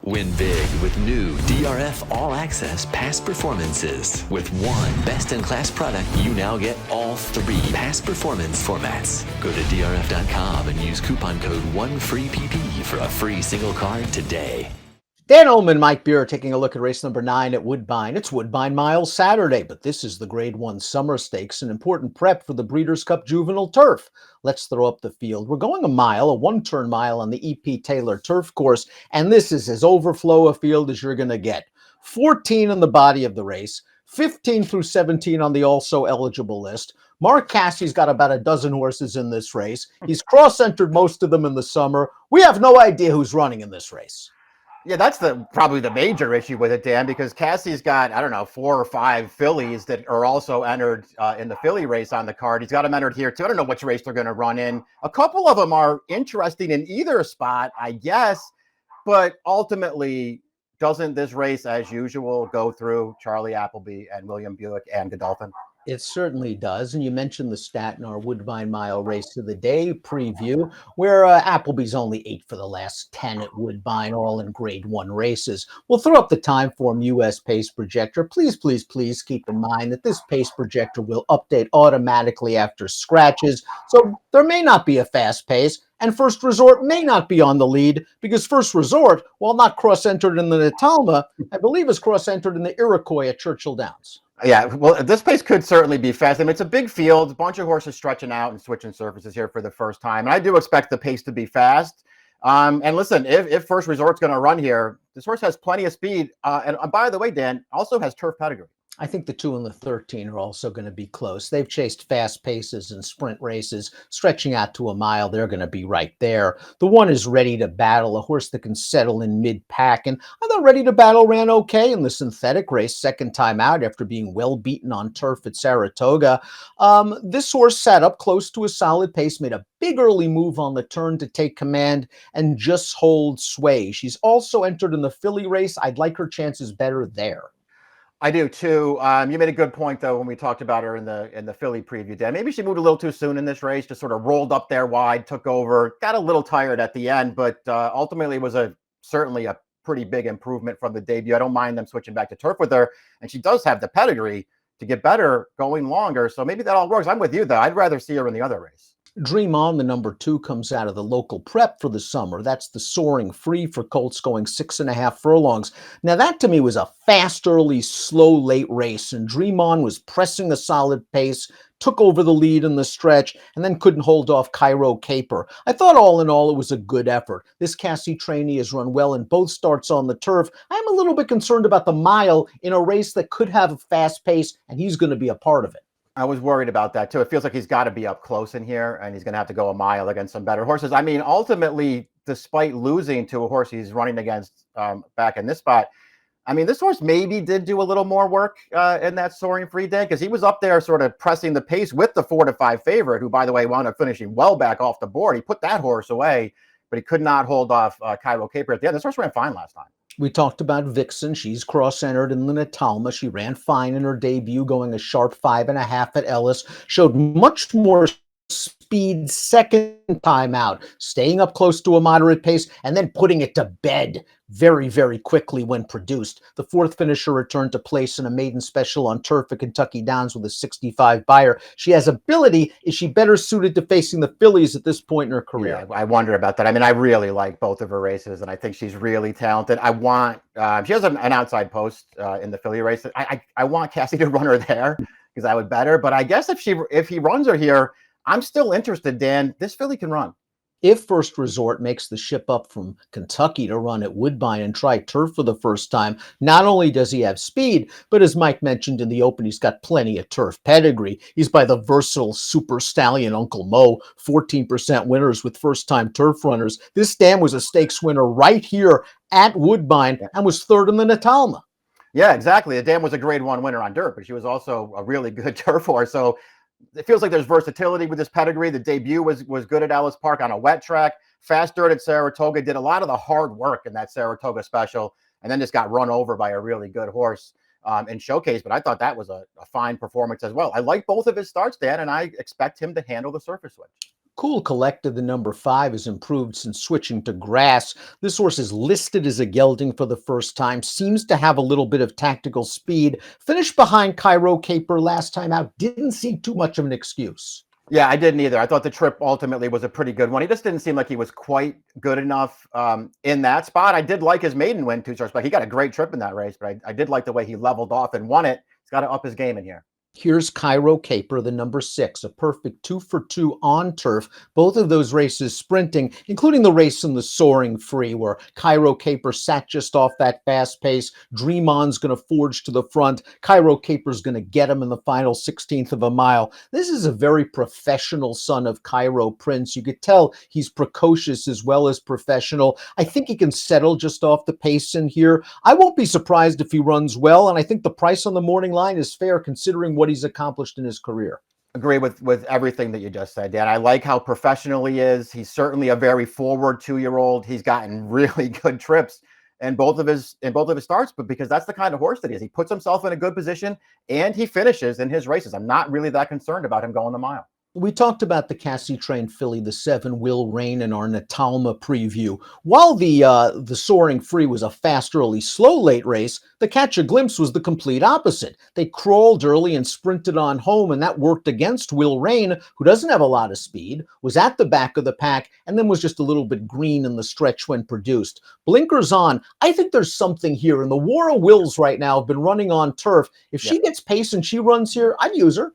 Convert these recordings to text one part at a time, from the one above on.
Win big with new DRF All Access Past Performances. With one best-in-class product, you now get all three past performance formats. Go to DRF.com and use coupon code ONEFREEPP for a free single card today. Dan Illman, Mike Beer, taking a look at race number 9 at Woodbine. It's Woodbine Miles Saturday, but this is the Grade 1 Summer Stakes, an important prep for the Breeders' Cup Juvenile Turf. Let's throw up the field. We're going a mile, a one-turn mile on the E.P. Taylor Turf Course, and this is as overflow a field as you're going to get. 14 in the body of the race, 15 through 17 on the also eligible list. Mark Cassie's got about a dozen horses in this race. He's cross-entered most of them in the summer. We have no idea who's running in this race. Yeah, that's probably the major issue with it, Dan, because Cassie's got, 4 or 5 fillies that are also entered in the filly race on the card. He's got them entered here, too. I don't know which race they're going to run in. A couple of them are interesting in either spot, I guess, but ultimately, doesn't this race, as usual, go through Charlie Appleby and William Buick and Godolphin? It certainly does. And you mentioned the stat in our Woodbine Mile Race of the Day preview, where Appleby's only 8 for the last 10 at Woodbine, all in Grade 1 races. We'll throw up the Timeform US Pace Projector. Please, please, please keep in mind that this Pace Projector will update automatically after scratches. So there may not be a fast pace, and First Resort may not be on the lead, because First Resort, while not cross-entered in the Natalma, I believe is cross-entered in the Iroquois at Churchill Downs. Yeah, well, this pace could certainly be fast. I mean, it's a big field, a bunch of horses stretching out and switching surfaces here for the first time. And I do expect the pace to be fast. And listen, if First Resort's going to run here, this horse has plenty of speed. And by the way, Dan, also has turf pedigree. I think the 2 and the 13 are also going to be close. They've chased fast paces in sprint races, stretching out to a mile. They're going to be right there. The 1 is Ready to Battle, a horse that can settle in mid-pack. And I thought Ready to Battle ran okay in the synthetic race, second time out after being well beaten on turf at Saratoga. This horse sat up close to a solid pace, made a big early move on the turn to take command and just hold sway. She's also entered in the filly race. I'd like her chances better there. I do too. You made a good point though when we talked about her in the filly preview, Dan. Maybe she moved a little too soon in this race, just sort of rolled up there wide, took over, got a little tired at the end, but ultimately was certainly a pretty big improvement from the debut. I don't mind them switching back to turf with her, and she does have the pedigree to get better going longer. So maybe that all works. I'm with you though. I'd rather see her in the other race. Dream On, the number 2, comes out of the local prep for the summer. That's the Soaring Free for colts going 6.5 furlongs. Now that to me was a fast early, slow late race, and Dream On was pressing a solid pace, took over the lead in the stretch, and then couldn't hold off Cairo Caper. I thought all in all it was a good effort. This Cassie trainee has run well in both starts on the turf. I'm a little bit concerned about the mile in a race that could have a fast pace, and he's going to be a part of it. I was worried about that too. It feels like he's got to be up close in here, and he's going to have to go a mile against some better horses. I mean, ultimately, despite losing to a horse he's running against back in this spot, I mean, this horse maybe did do a little more work in that Soaring Free day, because he was up there sort of pressing the pace with the 4-5 favorite, who, by the way, wound up finishing well back off the board. He put that horse away, but he could not hold off Cairo Caper at the end. This horse ran fine last time. We talked about Vixen. She's cross-entered in the Natalma. She ran fine in her debut, going a sharp 5.5 at Ellis. Showed much more speed second time out, staying up close to a moderate pace and then putting it to bed very, very quickly when produced. The 4th finisher returned to place in a maiden special on turf at Kentucky Downs with a 65 buyer. She has ability. Is she better suited to facing the fillies at this point in her career? Yeah, I wonder about that. I mean, I really like both of her races, and I think she's really talented. I want she has an outside post in the filly race. I want Cassie to run her there because I would bet her. But I guess if he runs her here, I'm still interested, Dan. This filly can run. If First Resort makes the ship up from Kentucky to run at Woodbine and try turf for the first time, not only does he have speed, but as Mike mentioned in the open, he's got plenty of turf pedigree. He's by the versatile super stallion Uncle Mo, 14% winners with first-time turf runners. This dam was a stakes winner right here at Woodbine and was 3rd in the Natalma. Yeah, exactly. The dam was a Grade 1 winner on dirt, but she was also a really good turf horse. So it feels like there's versatility with this pedigree. The debut was good at Ellis Park on a wet track. Fast dirt at Saratoga. Did a lot of the hard work in that Saratoga special, and then just got run over by a really good horse in Showcase. But I thought that was a fine performance as well. I like both of his starts, Dan, and I expect him to handle the surface switch. Cool Collective, the number 5, has improved since switching to grass. This horse is listed as a gelding for the first time, seems to have a little bit of tactical speed. Finished behind Cairo Caper last time out, didn't see too much of an excuse. Yeah, I didn't either. I thought the trip ultimately was a pretty good one. He just didn't seem like he was quite good enough in that spot. I did like his maiden win 2 starts, but he got a great trip in that race. But I did like the way he leveled off and won it. He's got to up his game in here. Here's Cairo Caper, the number 6, a perfect 2-for-2 on turf. Both of those races sprinting, including the race in the Soaring Free, where Cairo Caper sat just off that fast pace. Dream On's going to forge to the front. Cairo Caper's going to get him in the final 16th of a mile. This is a very professional son of Cairo Prince. You could tell he's precocious as well as professional. I think he can settle just off the pace in here. I won't be surprised if he runs well, and I think the price on the morning line is fair considering what he's accomplished in his career. Agree with everything that you just said, Dan. I like how professional he is. He's certainly a very forward 2-year-old. He's gotten really good trips in both of his starts, but because that's the kind of horse that he is. He puts himself in a good position and he finishes in his races. I'm not really that concerned about him going the mile. We talked about the Cassie-trained filly, the 7 Will Rain, in our Natalma preview. While the Soaring Free was a fast early, slow late race, the Catch a Glimpse was the complete opposite. They crawled early and sprinted on home, and that worked against Will Rain, who doesn't have a lot of speed, was at the back of the pack, and then was just a little bit green in the stretch when produced. Blinkers on. I think there's something here, and the War of Wills right now have been running on turf. If she gets pace and she runs here, I'd use her.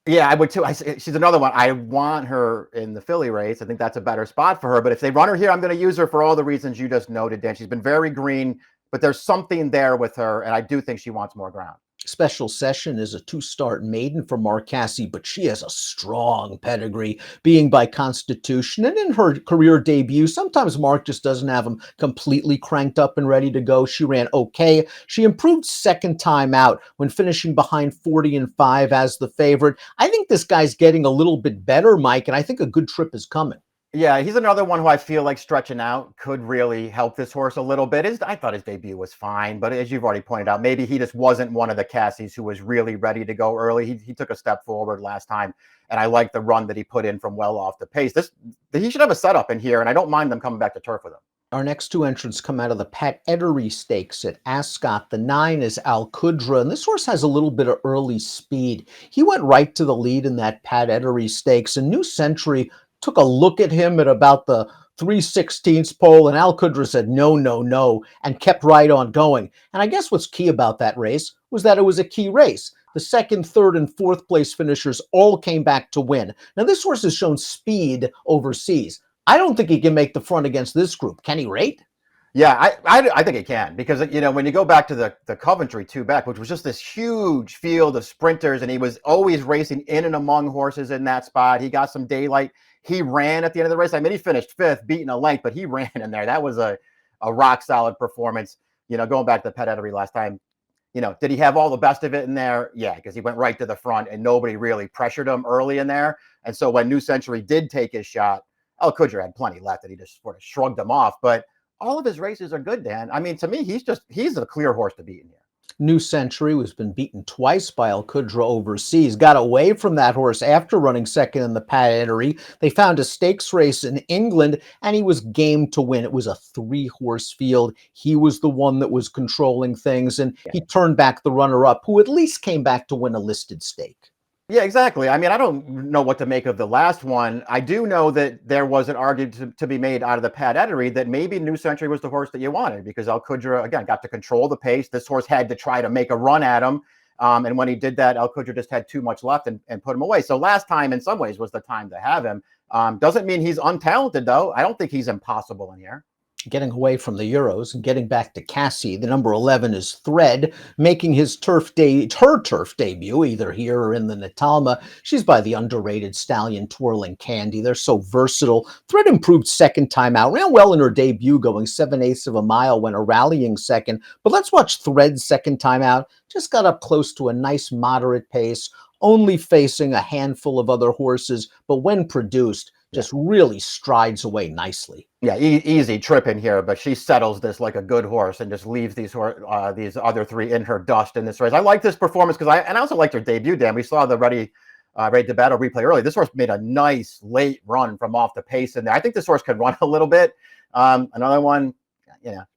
Yeah, I would too. She's another one. I want her in the filly race. I think that's a better spot for her. But if they run her here, I'm going to use her for all the reasons you just noted, Dan. She's been very green, but there's something there with her, and I do think she wants more ground. Special Session is a 2-start maiden for Mark Cassie, but she has a strong pedigree, being by constitution. And in her career debut, sometimes Mark just doesn't have them completely cranked up and ready to go. She ran okay. She improved second time out when finishing behind 40-5 as the favorite. I think this guy's getting a little bit better, Mike, and I think a good trip is coming. Yeah, he's another one who I feel like stretching out could really help this horse a little bit. I thought his debut was fine, but as you've already pointed out, maybe he just wasn't one of the Cassies who was really ready to go early. He took a step forward last time, and I like the run that he put in from well off the pace. He should have a setup in here, and I don't mind them coming back to turf with him. Our next 2 entrants come out of the Pat Edery Stakes at Ascot. The 9 is Al Qudra, and this horse has a little bit of early speed. He went right to the lead in that Pat Edery Stakes, and New Century took a look at him at about the 3/16 pole, and Al Qudra said, no, no, no, and kept right on going. And I guess what's key about that race was that it was a key race. The 2nd, 3rd, and 4th place finishers all came back to win. Now, this horse has shown speed overseas. I don't think he can make the front against this group. Can he rate? Yeah, I think he can, because when you go back to the Coventry 2 back, which was just this huge field of sprinters, and he was always racing in and among horses in that spot. He got some daylight. He ran at the end of the race. I mean, he finished 5th, beating a length, but he ran in there. That was a rock solid performance. Going back to Pat Edery last time, did he have all the best of it in there? Yeah, because he went right to the front and nobody really pressured him early in there. And so when New Century did take his shot, Al Qudra had plenty left and he just sort of shrugged him off. But all of his races are good, Dan. I mean, to me, he's a clear horse to beat in here. New Century was been beaten twice by Al Qudra overseas, got away from that horse after running second in the Pat Edery. They found a stakes race in England, and he was game to win. It was a 3-horse field. He was the one that was controlling things, and he turned back the runner-up, who at least came back to win a listed stake. Yeah, exactly. I mean, I don't know what to make of the last one. I do know that there was an argument to be made out of the Pat Edery that maybe New Century was the horse that you wanted, because Al Qudra, again, got to control the pace. This horse had to try to make a run at him. And when he did that, Al Qudra just had too much left and put him away. So last time, in some ways, was the time to have him. Doesn't mean he's untalented, though. I don't think he's impossible in here. Getting away from the Euros and getting back to Cassie, the number 11 is Thread, making her turf debut, either here or in the Natalma. She's by the underrated stallion Twirling Candy. They're so versatile. Thread improved second time out, ran well in her debut, going 7/8 of a mile when a rallying second. But let's watch Thread's second time out. Just got up close to a nice moderate pace, only facing a handful of other horses, but when produced, just really strides away nicely. Yeah, easy trip in here, but she settles this like a good horse and just leaves these other 3 in her dust in this race. I like this performance because I also liked her debut, Dan. We saw the Ready Ready to Battle replay early. This horse made a nice late run from off the pace in there. I think this horse could run a little bit. Another one,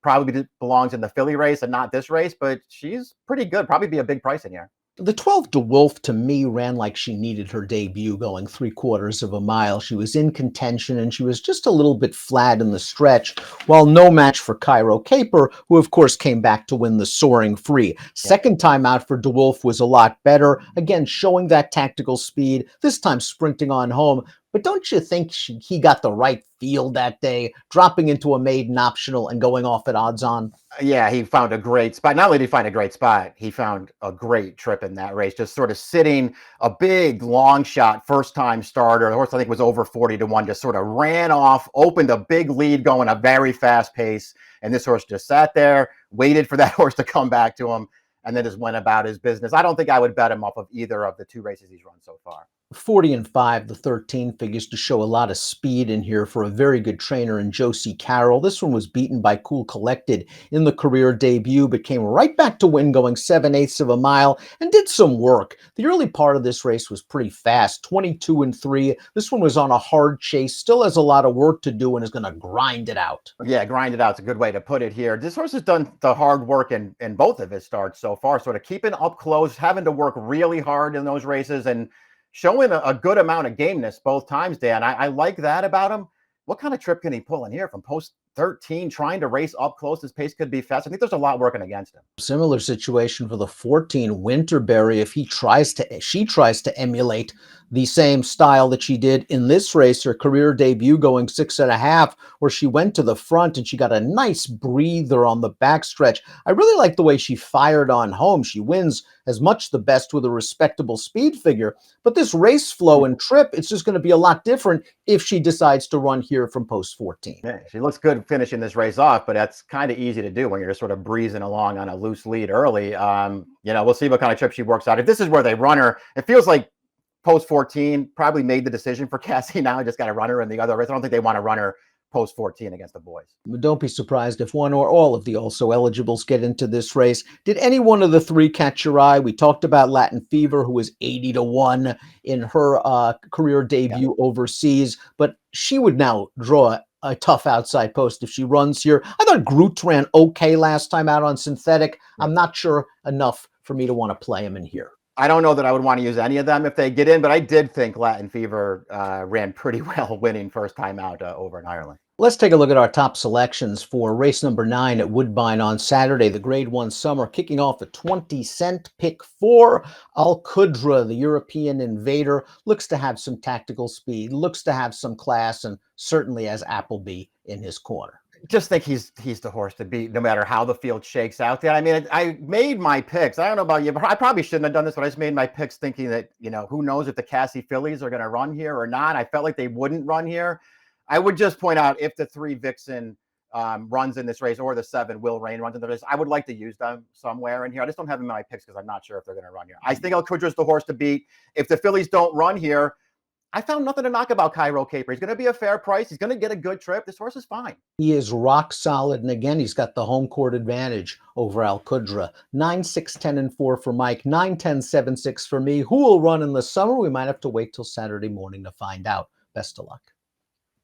probably belongs in the filly race and not this race, but she's pretty good. Probably be a big price in here. The 12 De Wolf, to me, ran like she needed her debut, going 3/4 of a mile. She was in contention, and she was just a little bit flat in the stretch, while no match for Cairo Caper, who, of course, came back to win the Soaring Free. Second time out for De Wolf was a lot better, again, showing that tactical speed, this time sprinting on home. But don't you think he got the right field that day, dropping into a maiden optional and going off at odds on? Yeah, he found a great spot. Not only did he find a great spot, he found a great trip in that race, just sort of sitting a big long shot, first time starter. The horse, I think, was over 40-1, just sort of ran off, opened a big lead going a very fast pace. And this horse just sat there, waited for that horse to come back to him, and then just went about his business. I don't think I would bet him off of either of the two races he's run so far. 40-5, the 13 figures to show a lot of speed in here for a very good trainer in Josie Carroll. This one was beaten by Cool Collected in the career debut, but came right back to win, going 7/8 of a mile, and did some work. The early part of this race was pretty fast, 22-3. This one was on a hard chase, still has a lot of work to do, and is going to grind it out. Yeah, grind it out. It's a good way to put it here. This horse has done the hard work in both of his starts so far, sort of keeping up close, having to work really hard in those races, and showing a good amount of gameness both times, Dan. I like that about him. What kind of trip can he pull in here from post 13, trying to race up close? His pace could be fast. I think there's a lot working against him. Similar situation for the 14 Winterberry. If she tries to emulate the same style that she did in this race, her career debut going 6.5, where she went to the front and she got a nice breather on the backstretch. I really like the way she fired on home. She wins as much the best with a respectable speed figure, but this race flow and trip, it's just going to be a lot different if she decides to run here from post 14. Yeah, she looks good finishing this race off, but that's kind of easy to do when you're just sort of breezing along on a loose lead early. We'll see what kind of trip she works out. If this is where they run her, it feels like post 14 probably made the decision for Cassie now. Just got to run her in the other race. I don't think they want to run her post 14 against the boys. Don't be surprised if one or all of the also eligibles get into this race. Did any one of the three catch your eye? We talked about Latin Fever, who was 80-1 in her career debut overseas, but she would now draw a tough outside post if she runs here. I thought Groot ran okay last time out on synthetic. I'm not sure enough for me to want to play him in here. I don't know that I would want to use any of them if they get in, but I did think Latin Fever ran pretty well, winning first time out over in Ireland. Let's take a look at our top selections for race number 9 at Woodbine on Saturday, the Grade 1 Summer, kicking off a 20-cent pick 4. Al Qudra, the European Invader, looks to have some tactical speed, looks to have some class, and certainly has Appleby in his corner. Just think he's the horse to beat no matter how the field shakes out there. I mean, I made my picks. I don't know about you, but I probably shouldn't have done this, but I just made my picks thinking that, who knows if the Cassie fillies are going to run here or not. I felt like they wouldn't run here. I would just point out if the 3 Vixen runs in this race or the 7 Will Rain runs in the race, I would like to use them somewhere in here. I just don't have them in my picks because I'm not sure if they're going to run here. I think El Qudra's the horse to beat. If the fillies don't run here, I found nothing to knock about Cairo Caper. He's going to be a fair price. He's going to get a good trip. This horse is fine. He is rock solid. And again, he's got the home court advantage over Al Qudra. 9, 6, 10, and 4 for Mike. 9, 10, 7, 6 for me. Who will run in the summer? We might have to wait till Saturday morning to find out. Best of luck.